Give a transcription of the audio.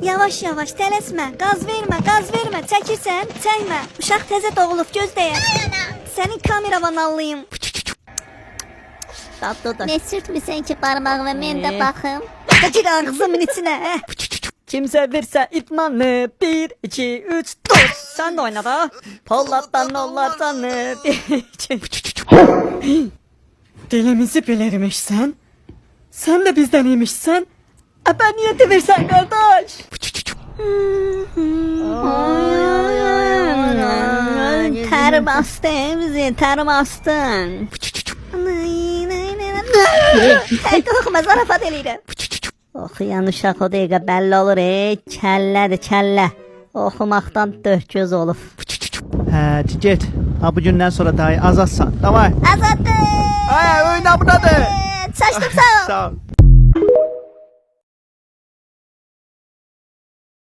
Yavaş yavaş tələsmə, qaz vermə, çəkirsən, çəkmə. Uşaq təzə doğulub, gözləyər. Sənin kameravan allayım. Ne sürtmüsən ki parmağımı, mən də baxım. Çəkir ağzımın içinə. Kimse verse itmanı 1, 2, 3, 4. Sen de oyna da. Pollattan nollar canı 1, 2. Dilimizi bilirmişsen. Sen de bizden iyiymişsen. Ben niye devirsen kardeş? Ter bastı bizi, ter bastın. Qorxma, zarafat eləyirəm. Oxuyan uşaq o dəqiqə bəlli olur, kəllədir, kəllə. Oxumaqdan dörd göz olub. Hə, get. Ha bugündən sonra daha azadsan. Davay. Azaddır. Ay, oyna budadır. Çaşdım, sağ ol. Sağ ol.